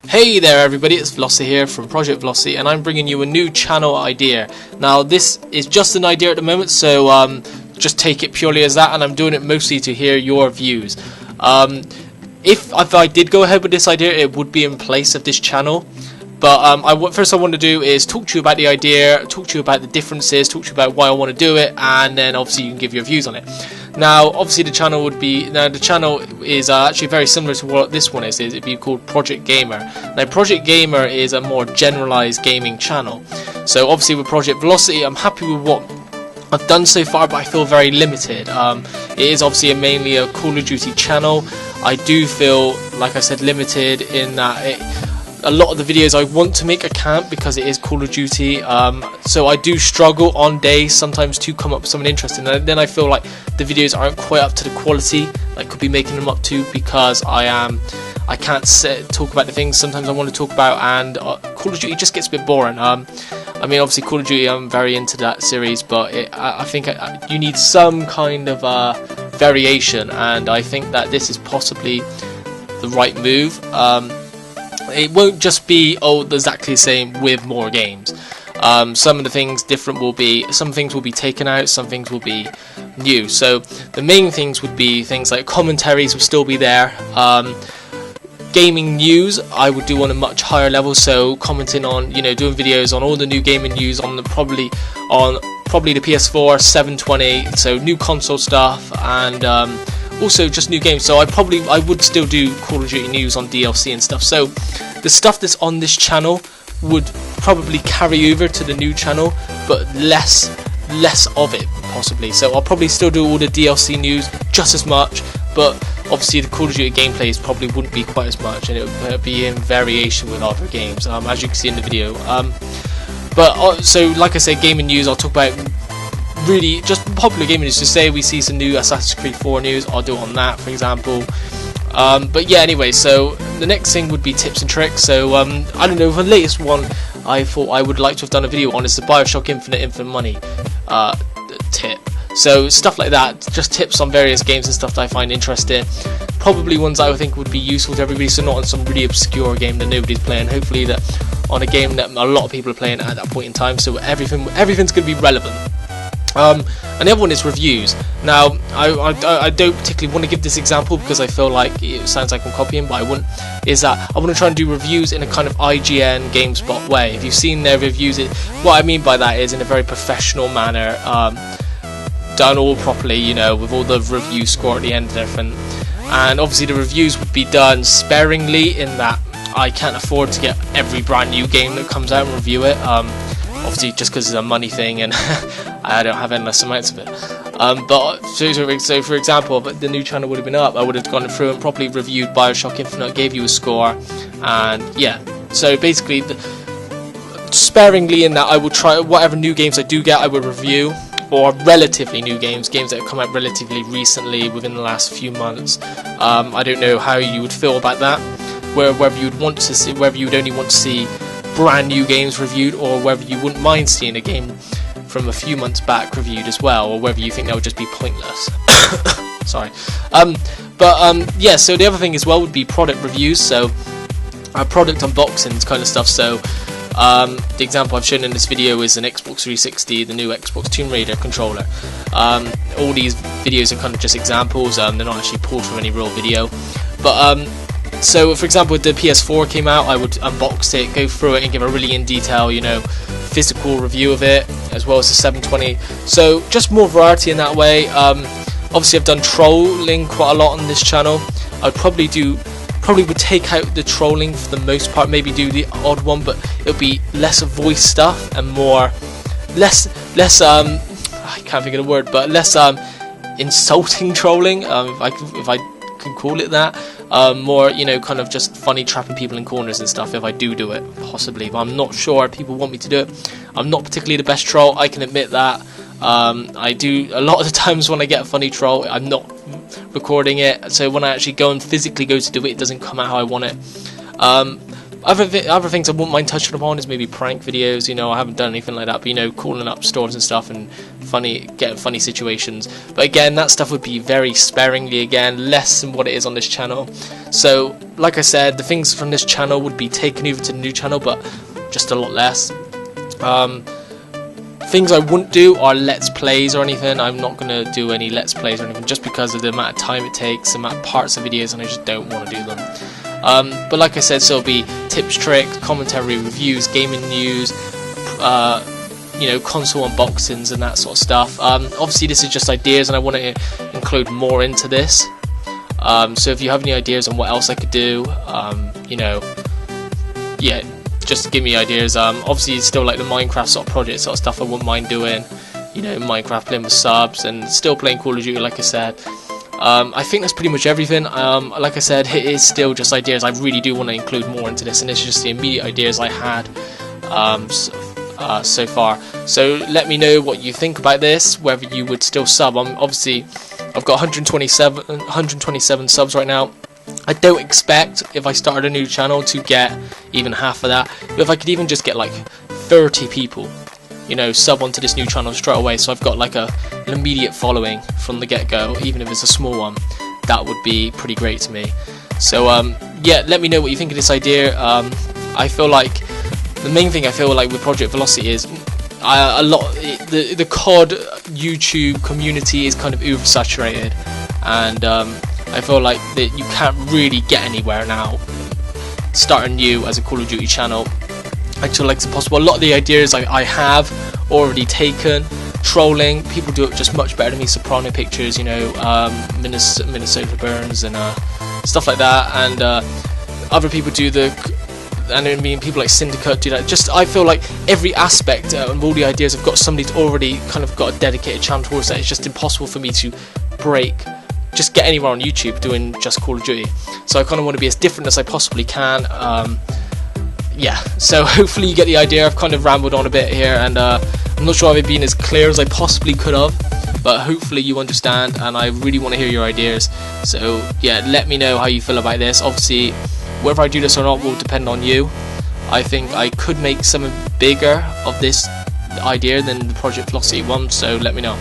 Hey there everybody, it's Velocity here from Project Velocity, and I'm bringing you a new channel idea. Now this is just an idea at the moment, so just take it purely as that, and I'm doing it mostly to hear your views. If I did go ahead with this idea, it would be in place of this channel. But first I want to do is talk to you about the idea, talk to you about the differences, talk to you about why I want to do it, and then obviously you can give your views on it. Now, obviously the channel is actually very similar to what this one is. It'd be called Project Gamer. Now, Project Gamer is a more generalized gaming channel. So obviously with Project Velocity, I'm happy with what I've done so far, but I feel very limited. It is obviously mainly a Call of Duty channel. I do feel, like I said, limited in that a lot of the videos I want to make I can't because it is Call of Duty, so I do struggle on days sometimes to come up with something interesting, and then I feel like the videos aren't quite up to the quality I could be making them up to, because I can't talk about the things sometimes I want to talk about, and Call of Duty just gets a bit boring. I mean, obviously Call of Duty, I'm very into that series, but I think you need some kind of variation, and I think that this is possibly the right move. It won't just be exactly the same with more games. Some of the things different will be, some things will be taken out, some things will be new. So the main things would be things like commentaries will still be there. Gaming news I would do on a much higher level, so commenting on, doing videos on all the new gaming news on probably the PS4 720, so new console stuff, and also just new games. So I would still do Call of Duty news on DLC and stuff. So the stuff that's on this channel would probably carry over to the new channel, but less of it possibly. So I'll probably still do all the DLC news just as much, but obviously the Call of Duty gameplays probably wouldn't be quite as much, and it would be in variation with other games, as you can see in the video. So like I said, gaming news, I'll talk about really just popular gaming news. So say we see some new Assassin's Creed 4 news, I'll do it on that, for example. But yeah, anyway, so the next thing would be tips and tricks. So I don't know, the latest one I thought I would like to have done a video on is the Bioshock Infinite Money tip. So stuff like that, just tips on various games and stuff that I find interesting. Probably ones I would think would be useful to everybody, so not on some really obscure game that nobody's playing. Hopefully that on a game that a lot of people are playing at that point in time, so everything's going to be relevant. And the other one is reviews. Now, I don't particularly want to give this example because I feel like it sounds like I'm copying, but I wouldn't. Is that I want to try and do reviews in a kind of IGN, GameSpot way. If you've seen their reviews, what I mean by that is in a very professional manner, done all properly, with all the review score at the end and everything. And obviously the reviews would be done sparingly, in that I can't afford to get every brand new game that comes out and review it. Obviously just because it's a money thing, and I don't have endless amounts of it. So for example, the new channel would have been up, I would have gone through and properly reviewed Bioshock Infinite, gave you a score, and yeah. So basically, sparingly in that I will try whatever new games I do get, I will review, or relatively new games that have come out relatively recently within the last few months. I don't know how you would feel about that, whether you would only want to see brand new games reviewed, or whether you wouldn't mind seeing a game from a few months back reviewed as well, or whether you think that would just be pointless. Sorry. Yeah, so the other thing as well would be product reviews, so product unboxings kind of stuff. So the example I've shown in this video is an Xbox 360, the new Xbox Tomb Raider controller. All these videos are kind of just examples, they're not actually pulled from any real video, but so for example, the PS4 came out, I would unbox it, go through it and give a really in detail, physical review of it, as well as the 720. So just more variety in that way. Obviously I've done trolling quite a lot on this channel. I'd probably would take out the trolling for the most part, maybe do the odd one, but it'll be less voice stuff and less I can't think of the word, but less insulting trolling, if I can call it that. More, kind of just funny, trapping people in corners and stuff, if I do it, possibly, but I'm not sure people want me to do it. I'm not particularly the best troll, I can admit that. I do, a lot of the times when I get a funny troll, I'm not recording it, so when I actually physically go to do it, it doesn't come out how I want it. Other things I wouldn't mind touching upon is maybe prank videos. You know, I haven't done anything like that, but you know, calling up stores and stuff and getting funny situations. But again, that stuff would be very sparingly, again, less than what it is on this channel. So like I said, the things from this channel would be taken over to the new channel, but just a lot less. Things I wouldn't do are let's plays or anything. I'm not going to do any let's plays or anything, just because of the amount of time it takes, the amount of parts of videos, and I just don't want to do them. But like I said, so it'll be tips, tricks, commentary, reviews, gaming news, you know, console unboxings and that sort of stuff. Obviously this is just ideas, and I want to include more into this. So if you have any ideas on what else I could do, you know, yeah, just give me ideas. Obviously still like the Minecraft sort of project sort of stuff I wouldn't mind doing, you know, Minecraft playing with subs, and still playing Call of Duty like I said. I think that's pretty much everything. Like I said, it is still just ideas. I really do want to include more into this, and it's just the immediate ideas I had so far. So let me know what you think about this, whether you would still sub. Obviously I've got 127 subs right now. I don't expect, if I started a new channel, to get even half of that. But if I could even just get like 30 people, you know, sub onto this new channel straight away, so I've got like an immediate following from the get-go, even if it's a small one, that would be pretty great to me. So yeah, let me know what you think of this idea. I feel like the main thing I feel like with Project Velocity is the COD YouTube community is kind of oversaturated, and I feel like that you can't really get anywhere now starting new as a Call of Duty channel until like it's impossible. A lot of the ideas I have already taken. Trolling, people do it just much better than me. Soprano Pictures, you know, Minnesota Burns and stuff like that, and other people do and I mean people like Syndicate do that. Just I feel like every aspect of all the ideas I've got, somebody's already kind of got a dedicated channel towards that. It's just impossible for me to just get anywhere on YouTube doing just Call of Duty. So I kind of want to be as different as I possibly can. Yeah, so hopefully you get the idea. I've kind of rambled on a bit here, and I'm not sure I've been as clear as I possibly could have, but hopefully you understand, and I really want to hear your ideas. So yeah, let me know how you feel about this. Obviously whether I do this or not will depend on you. I think I could make something bigger of this idea than the Project Velocity one, so let me know.